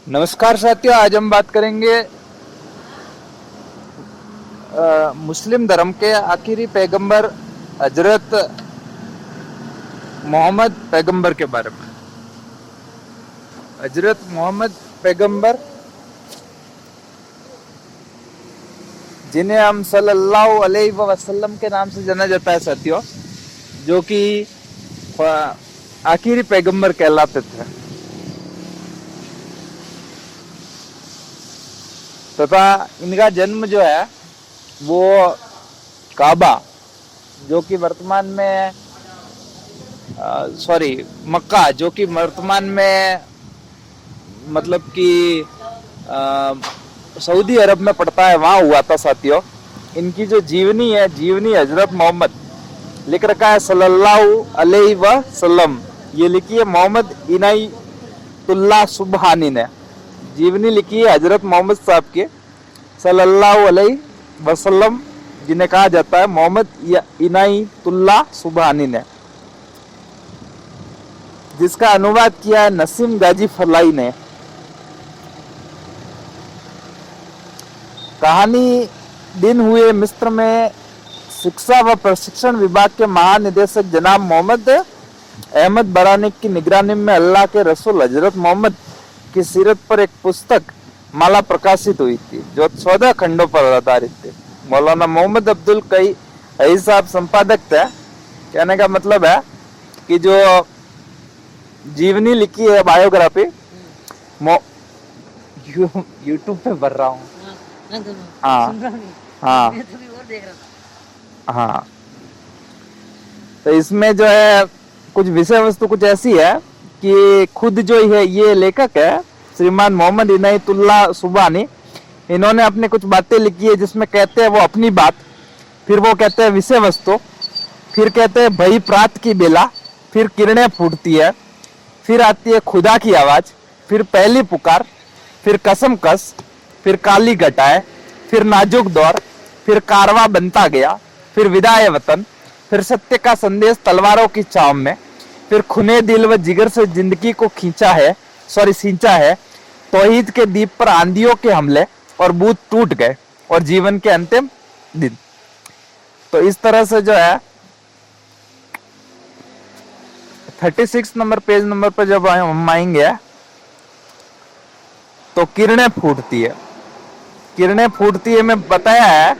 नमस्कार साथियों, आज हम बात करेंगे मुस्लिम धर्म के आखिरी पैगंबर हजरत मोहम्मद पैगंबर के बारे में। हजरत मोहम्मद पैगंबर, जिन्हें हम सल्लल्लाहु अलैहि वसल्लम के नाम से जाना जाता है साथियों, जो कि आखिरी पैगंबर कहलाते थे, तथा इनका जन्म जो है वो काबा, जो कि वर्तमान में मक्का, जो कि वर्तमान में मतलब कि सऊदी अरब में पड़ता है, वहां हुआ था साथियों। इनकी जो जीवनी है, जीवनी हजरत मोहम्मद लिख रखा है सल्लल्लाहु अलैहि वसल्लम, ये लिखी है मोहम्मद इनायतुल्लाह सुबहानी ने। जीवनी लिखी है हजरत मोहम्मद साहब के सल्लल्लाहु अलैहि वसल्लम, जिन्हें कहा जाता है मोहम्मद इनायतुल्लाह सुबहानी ने, जिसका अनुवाद किया है नसीम गाजी फलाई ने। कहानी दिन हुए मिस्र में शिक्षा व प्रशिक्षण विभाग के महानिदेशक जनाब मोहम्मद अहमद बरानी की निगरानी में अल्लाह के रसूल हजरत मोहम्मद की सीरत पर एक पुस्तक माला प्रकाशित हुई थी, जो 14 खंडों पर आधारित थी। मौलाना मोहम्मद अब्दुल कई साहब संपादक थे। कहने का मतलब है कि जो जीवनी लिखी है, बायोग्राफी, यूट्यूब पे भर रहा हूँ। हाँ हाँ, तो इसमें जो है कुछ विषय वस्तु कुछ ऐसी है कि खुद जो है ये लेखक है श्रीमान मोहम्मद इनायतुल्लाह सुबहानी, इन्होंने अपने कुछ बातें लिखी है, जिसमें कहते हैं वो अपनी बात, फिर वो कहते हैं विषय वस्तु, फिर कहते हैं भई प्रात की बेला, फिर किरणें फूटती है, फिर आती है खुदा की आवाज, फिर पहली पुकार, फिर कसम कस, फिर काली घटाए, फिर नाजुक दौर, फिर कारवा बनता गया, फिर विदाए वतन, फिर सत्य का संदेश तलवारों की छाव में, फिर खुने दिल व जिगर से जिंदगी को सींचा है, तौहीद के दीप पर आंधियों के हमले और बूथ टूट गए, और जीवन के अंतिम दिन। तो इस तरह से जो है 36 नंबर पेज नंबर पर जब हम आएंगे तो किरणें फूटती है में बताया है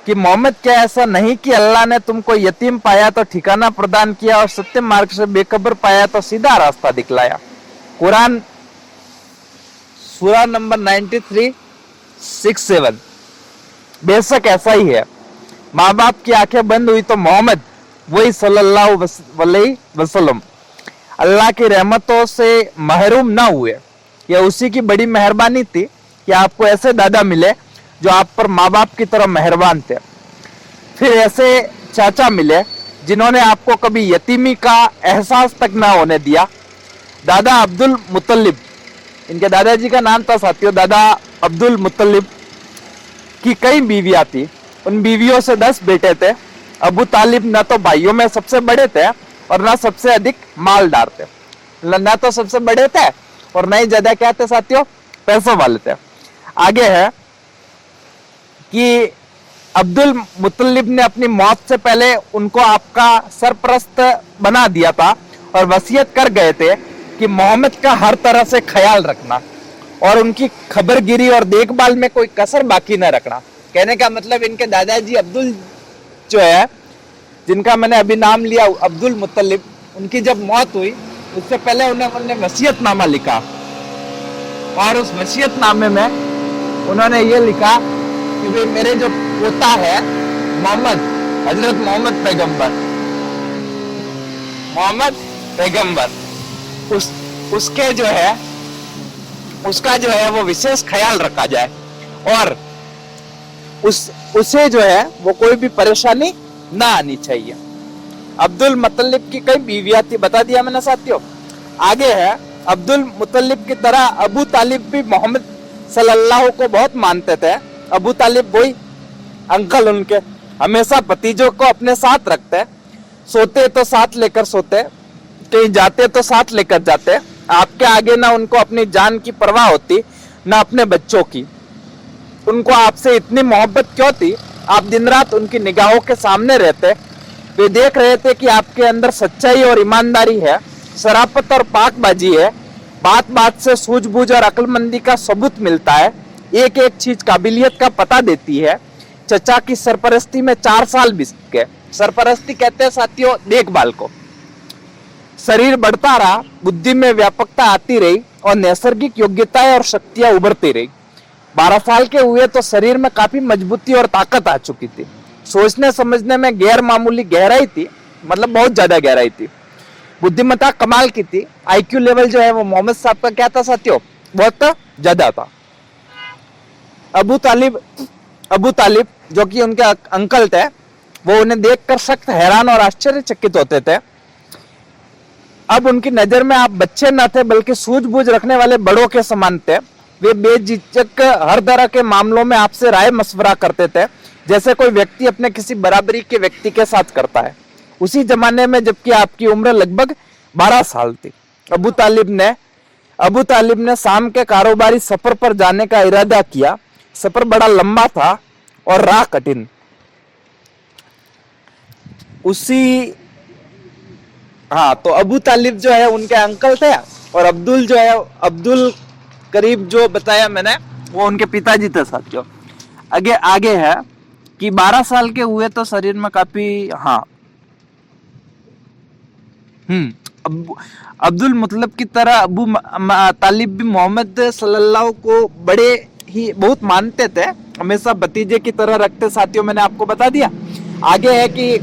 कि मोहम्मद, क्या ऐसा नहीं कि अल्लाह ने तुमको यतीम पाया तो ठिकाना प्रदान किया और सत्य मार्ग से बेखबर पाया तो सीधा रास्ता दिखलाया। कुरान सूरा नंबर 93:6-7। बेशक ऐसा ही है। माँ बाप की आंखें बंद हुई तो मोहम्मद वही सल्लल्लाहु अलैहि वसल्लम अल्लाह की रहमतों से महरूम ना हुए। यह उसी की बड़ी मेहरबानी थी कि आपको ऐसे दादा मिले जो आप पर माँ बाप की तरह मेहरबान थे, फिर ऐसे चाचा मिले जिन्होंने आपको कभी यतीमी का एहसास तक ना होने दिया। दादा अब्दुल मुत्तलिब, इनके दादाजी का नाम था साथियों दादा अब्दुल मुत्तलिब, की कई बीवियां थी। उन बीवियों से 10 बेटे थे। अबू तालिब न तो भाइयों में सबसे बड़े थे और न सबसे अधिक मालदार थे, न तो सबसे बड़े थे और न ही ज्यादा क्या थे साथियों, पैसों वाले थे। आगे है कि अब्दुल मुत्तलिब ने अपनी मौत से पहले उनको आपका सरपरस्त बना दिया था और वसीयत कर गए थे कि मोहम्मद का हर तरह से ख्याल रखना और उनकी खबरगिरी और देखभाल में कोई कसर बाकी न रखना। कहने का मतलब इनके दादाजी अब्दुल जो है, जिनका मैंने अभी नाम लिया अब्दुल मुत्तलिब, उनकी जब मौत हुई उससे पहले उन्होंने वसीयतनामा लिखा और उस वसीयतनामे में उन्होंने ये लिखा कि भाई मेरे जो पोता है मोहम्मद, हजरत मोहम्मद पैगंबर, उसके जो है उसका जो है वो विशेष ख्याल रखा जाए और उसे जो है वो कोई भी परेशानी ना आनी चाहिए। अब्दुल मुत्तलिब की कई बीवियां थी, बता दिया मैंने साथियों। आगे है अब्दुल मुत्तलिब की तरह अबू तालिब भी मोहम्मद सल्लल्लाहु को बहुत मानते थे। अबू तालिब वही अंकल, उनके हमेशा भतीजों को अपने साथ रखते, सोते तो साथ लेकर सोते, कहीं जाते तो साथ लेकर जाते, आपके आगे ना उनको अपनी जान की परवाह होती, ना अपने बच्चों की। उनको आपसे इतनी मोहब्बत क्यों थी? आप दिन रात उनकी निगाहों के सामने रहते, वे देख रहे थे कि आपके अंदर सच्चाई और ईमानदारी है, शराफत और पाकबाजी है, बात बात से सूझबूझ और अक्लमंदी का सबूत मिलता है, एक एक चीज काबिलियत का पता देती है। चचा की सरपरस्ती में 4 साल बीत गए। सरपरस्ती कहते हैं साथियों देखभाल को। शरीर बढ़ता रहा, बुद्धि में व्यापकता आती रही और नैसर्गिक योग्यताएं और शक्तियां उभरती रही। 12 साल के हुए तो शरीर में काफी मजबूती और ताकत आ चुकी थी। सोचने समझने में गैर मामूली गहराई थी, मतलब बहुत ज्यादा गहराई थी। बुद्धिमत्ता कमाल की थी। आईक्यू लेवल जो है वो मोहम्मद साहब का क्या था साथियों? बहुत ज्यादा था। अबू तालिब जो कि उनके अंकल थे, वो उन्हें देखकर सख्त हैरान और आश्चर्यचकित होते थे। अब उनकी नजर में आप बच्चे न थे, बल्कि सूझबूझ रखने वाले बड़ों के समान थे। वे बेझिझक हर तरह के मामलों में आपसे राय मशवरा करते थे, जैसे कोई व्यक्ति अपने किसी बराबरी के व्यक्ति के साथ करता है। उसी जमाने में जबकि आपकी उम्र लगभग 12 साल थी, अबू तालिब ने शाम के कारोबारी सफर पर जाने का इरादा किया। सफर बड़ा लंबा था और राह कठिन। तो अबू तालिब जो है उनके अंकल थे, और अब्दुल करीब जो बताया मैंने वो उनके पिताजी थे साथियों। आगे है कि 12 साल के हुए तो शरीर में काफी अब्दुल मुतलब की तरह अबू तालिब भी मोहम्मद सल्लल्लाहु को बड़े ही बहुत मानते थे, हमेशा भतीजे की तरह रखते साथियों। मैंने आपको बता दिया। आगे है कि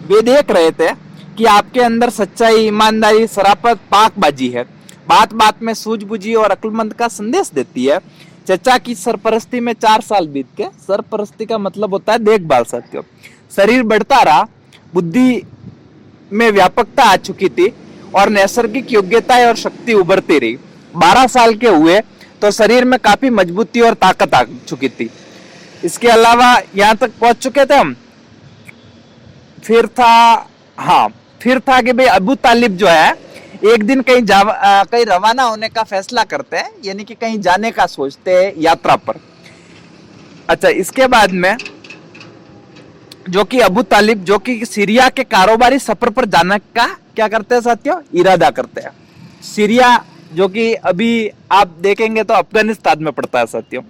वे देख रहे थे कि आपके अंदर सच्चाई, ईमानदारी, शराफत, पाकबाजी है, बात बात में सूझबूझी और अक्लमंद का संदेश देती है। चचा की सरपरस्ती में 4 साल बीत गए। सरपरस्ती का मतलब होता है देखभाल साथियों। शरीर बढ़ता रहा, बुद्धि में व्यापकता आ चुकी थी और नैसर्गिक योग्यताएं और शक्ति उभरती रही। 12 साल के हुए तो शरीर में काफी मजबूती और ताकत आ चुकी थी। इसके अलावा यहाँ तक पहुंच चुके थे हम। फिर था कि भाई अबू तालिब जो है एक दिन कहीं रवाना होने का फैसला करते हैं, यानी कि कहीं जाने का सोचते हैं यात्रा पर। अच्छा, इसके बाद में जो कि अबू तालिब जो कि सीरिया के कारोबारी सफर पर जाने का क्या करते हैं साथियों? इरादा करते हैं। सीरिया जो कि अभी आप देखेंगे तो अफगानिस्तान में पड़ता है साथियों।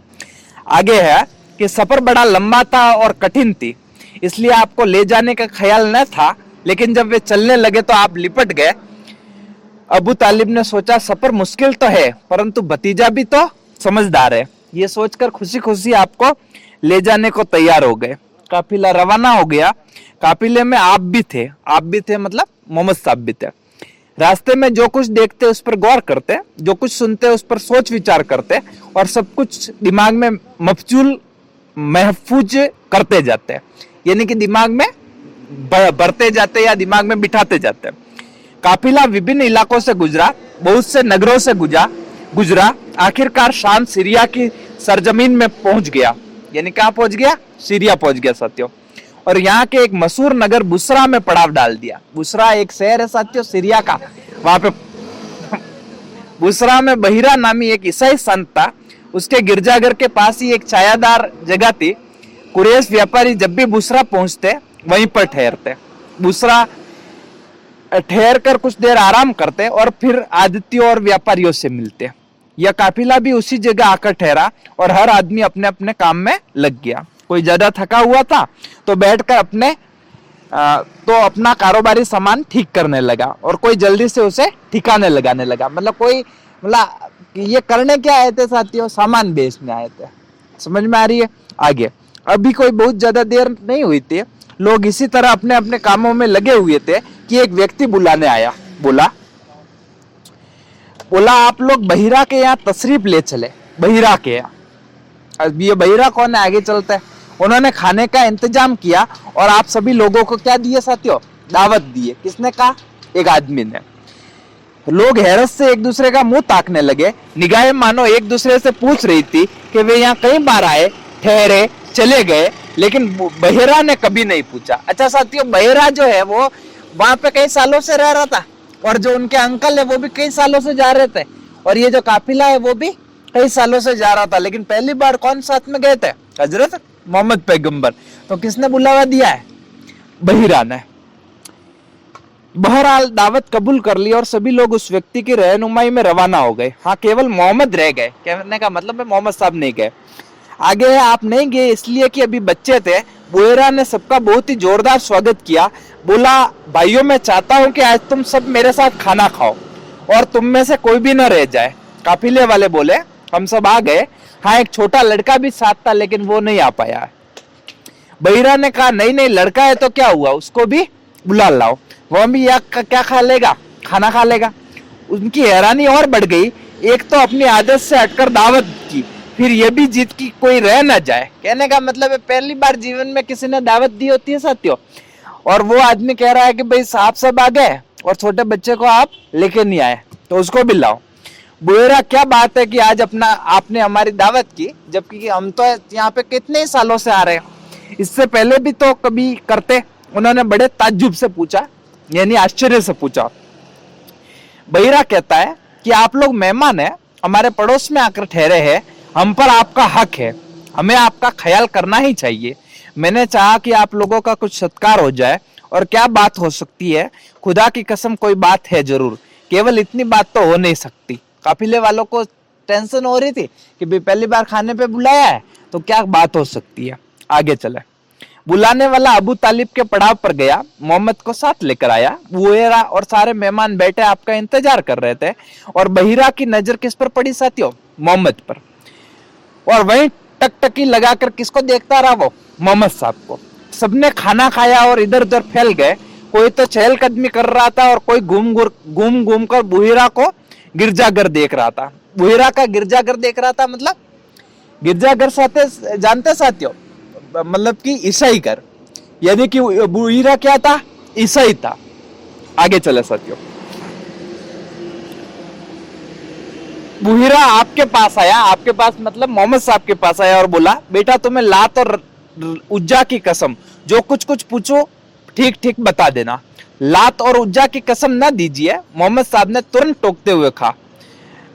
आगे है कि सफर बड़ा लंबा था और कठिन थी, इसलिए आपको ले जाने का ख्याल न था, लेकिन जब वे चलने लगे तो आप लिपट गए। अबू तालिब ने सोचा सफर मुश्किल तो है, परंतु भतीजा भी तो समझदार है। ये सोचकर खुशी खुशी आपको ले जाने को तैयार हो गए। काफिला रवाना हो गया। काफिले में आप भी थे मतलब मोहम्मद साहब भी थे। रास्ते में जो कुछ देखते उस पर गौर करते, जो कुछ सुनते उस पर सोच विचार करते, और सब कुछ दिमाग में महफूज करते जाते, यानी कि दिमाग में भरते जाते या दिमाग में बिठाते जाते। काफिला विभिन्न इलाकों से गुजरा, बहुत से नगरों से गुजरा, आखिरकार शांत सीरिया की सरजमीन में पहुंच गया। यानी कहां पहुंच गया? सीरिया पहुंच गया साथियों। और यहाँ के एक मशहूर नगर बुसरा में पड़ाव डाल दिया। बुसरा एक शहर है साथियों सीरिया का। वहां पे बुसरा में बहिरा नामी एक ईसाई संत था। उसके गिरजाघर के पास ही एक छायादार जगह थी। कुरैश व्यापारी जब भी बुसरा पहुंचते वहीं पर ठहरते। बुसरा ठहर कर कुछ देर आराम करते और फिर आदित्यों और व्यापारियों से मिलते। यह काफिला भी उसी जगह आकर ठहरा और हर आदमी अपने अपने काम में लग गया। कोई ज्यादा थका हुआ था तो बैठकर अपना कारोबारी सामान ठीक करने लगा, और कोई जल्दी से उसे ठिकाने लगाने लगा। मतलब ये करने क्या आए थे साथियों? सामान बेचने आए थे। समझ में आ रही है? आगे अभी कोई बहुत ज्यादा देर नहीं हुई थी, लोग इसी तरह अपने अपने कामों में लगे हुए थे कि एक व्यक्ति बुलाने आया। बोला आप लोग बहिरा के यहाँ तशरीफ ले चले। बहिरा के यहाँ, अब ये बहिरा कौन है आगे चलता है। उन्होंने खाने का इंतजाम किया और आप सभी लोगों को क्या दिए साथियों? दावत दिए। किसने कहा? एक आदमी ने। लोग हैरत से एक दूसरे का मुंह ताकने लगे। निगाहें मानो एक दूसरे से पूछ रही थी कि वे यहाँ कई बार आए, ठहरे, चले गए, लेकिन बहिरा ने कभी नहीं पूछा। अच्छा साथियों, बहिरा जो है वो वहां पे कई सालों से रह रहा था, और जो उनके अंकल है वो भी कई सालों से जा रहे थे, और ये जो काफिला है वो भी कई सालों से जा रहा था, लेकिन पहली बार कौन साथ में गए थे? हजरत मोहम्मद पैगंबर। तो किसने बुलावा दिया है? बहिरा ने। बहरहाल दावत कबूल कर ली और सभी लोग उस व्यक्ति की रहनुमाई में रवाना हो गए। हाँ, केवल मोहम्मद रह गए। कहने का मतलब है मोहम्मद साहब नहीं गए। आगे आप नहीं गए इसलिए कि अभी बच्चे थे। बुहेरा ने सबका बहुत ही जोरदार स्वागत किया। बोला, भाइयों मैं चाहता हूं कि आज तुम सब मेरे साथ खाना खाओ और तुम में से कोई भी न रह जाए। काफिले वाले बोले, हम सब आ गए। हाँ, एक छोटा लड़का भी साथ था लेकिन वो नहीं आ पाया। बहिरा ने कहा, नहीं नहीं, लड़का है तो क्या हुआ, उसको भी बुला लाओ, वह भी क्या खा लेगा, खाना खा लेगा। उनकी हैरानी और बढ़ गई। एक तो अपनी आदत से हटकर दावत की, फिर ये भी जीत की कोई रह ना जाए। कहने का मतलब है पहली बार जीवन में किसी ने दावत दी होती है साथियों, और वो आदमी कह रहा है कि भाई साहब सब आ गए और छोटे बच्चे को आप लेके नहीं आए, तो उसको भी लाओ। बुहेरा, क्या बात है कि आज आपने हमारी दावत की, जबकि हम तो यहाँ पे कितने सालों से आ रहे हैं, इससे पहले भी तो कभी करते? उन्होंने बड़े ताज्जुब से पूछा, यानी आश्चर्य से पूछा। बहिरा कहता है कि आप लोग मेहमान हैं, हमारे पड़ोस में आकर ठहरे हैं, हम पर आपका हक है, हमें आपका ख्याल करना ही चाहिए। मैंने चाहा कि आप लोगों का कुछ सत्कार हो जाए। और क्या बात हो सकती है, खुदा की कसम कोई बात है जरूर, केवल इतनी बात तो हो नहीं सकती। काफिले वालों को टेंशन हो रही थी कि भाई पहली बार खाने पे बुलाया है तो क्या बात हो सकती है। आगे चले। बुलाने वाला अबू तालिब के पड़ाव पर गया, मोहम्मद को साथ लेकर आया। बुहेरा और सारे मेहमान बैठे आपका इंतजार कर रहे थे, और बहिरा की नजर किस पर पड़ी साथियों? मोहम्मद पर। और वहीं टकटकी लगाकर किसको देखता रहा? वो मोहम्मद साहब को। सबने खाना खाया और इधर उधर फैल गए। कोई तो चहलकदमी कर रहा था और कोई घूम कर बुहेरा को गिरजाघर देख रहा था। बुहेरा का गिरजाघर देख रहा था मतलब गिरजाघर साथे जानते साथियों, मतलब कि ईसाई घर, यानी कि बुहेरा क्या था? ईसाई था। आगे चले साथियों। बुहेरा आपके पास आया, आपके पास मतलब मोहम्मद साहब के पास आया और बोला, बेटा तुम्हें लात और उज्जा की कसम, जो कुछ पूछो ठीक ठीक बता देना। लात और उज्जा की कसम ना दीजिए, मोहम्मद साहब ने तुरंत टोकते हुए कहा।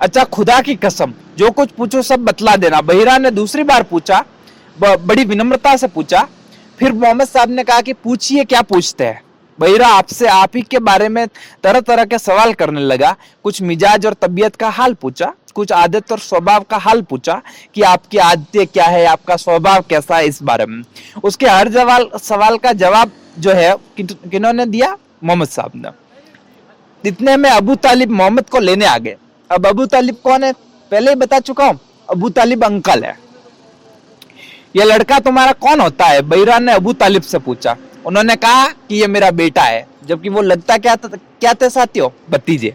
अच्छा, खुदा की कसम, जो कुछ पूछो सब बतला देना। बहिरा ने दूसरी बार पूछा, बड़ी विनम्रता से पूछा। फिर मोहम्मद साहब ने कहा कि पूछिए, क्या पूछते हैं? बहिरा आपसे आप ही के बारे में तरह तरह के सवाल करने लगा। कुछ मिजाज और तबीयत का हाल पूछा, कुछ आदत और स्वभाव का हाल पूछा कि आपकी आदतें क्या है, आपका स्वभाव कैसा है, इस बारे में। उसके हर सवाल का जवाब जो है किन्होंने दिया? मोहम्मद साहब ने। इतने में अबू तालिब मोहम्मद को लेने आ गए। अब अबू तालिब कौन है? पहले ही बता चुका हूं, अबू तालिब अंकल है। ये लड़का तुम्हारा कौन होता है? बहिरा ने अबू तालिब से पूछा। उन्होंने कहा कि ये मेरा बेटा है, जबकि वो लगता क्या थे साथियों? भतीजे।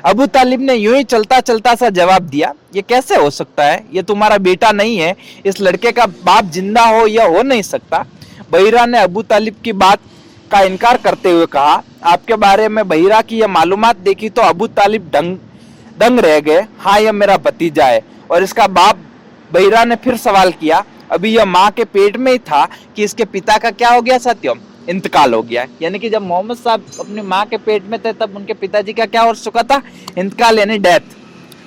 अबू तालिब ने यूं ही चलता चलता सा जवाब दिया, ये कैसे हो सकता है, ये तुम्हारा बेटा नहीं है, इस लड़के का बाप जिंदा हो यह हो नहीं सकता। बहिरा ने अबू तालिब की बात का इनकार करते हुए कहा। आपके बारे में बहिरा की यह मालूमात देखी तो अबू तालिब दंग रह गए। हाँ, यह मेरा भतीजा है। और इसका बाप? बहिरा ने फिर सवाल किया। अभी यह माँ के पेट में ही था कि इसके पिता का क्या हो गया साथियों? इंतकाल हो गया। यानी कि जब मोहम्मद साहब अपनी माँ के पेट में थे तब उनके पिताजी का क्या हो चुका था? इंतकाल, यानी डेथ।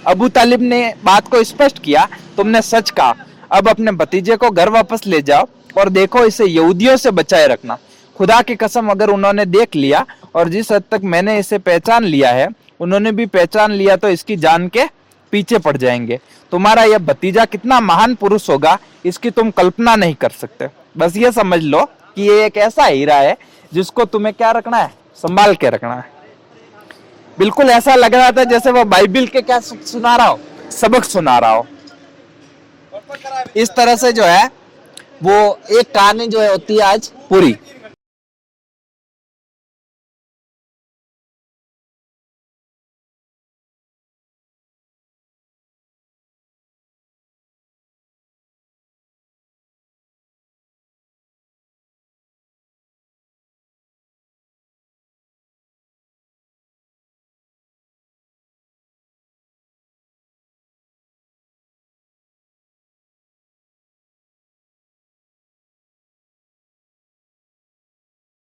अबू तालिब ने बात को स्पष्ट किया, तुमने सच कहा, अब अपने भतीजे को घर वापस ले जाओ और देखो इसे यहूदियों से बचाए रखना। खुदा की कसम, अगर उन्होंने देख लिया और जिस हद तक मैंने इसे पहचान लिया है उन्होंने भी पहचान लिया तो इसकी जान के पीछे पड़ जाएंगे। तुम्हारा यह भतीजा कितना महान पुरुष होगा इसकी तुम कल्पना नहीं कर सकते। बस ये समझ लो कि ये एक ऐसा हीरा है जिसको तुम्हें क्या रखना है? संभाल के रखना है। बिल्कुल ऐसा लग रहा था जैसे वो बाइबिल के क्या सुना रहा हो, सबक सुना रहा हो। इस तरह से जो है वो एक कहानी जो है होती है आज पूरी।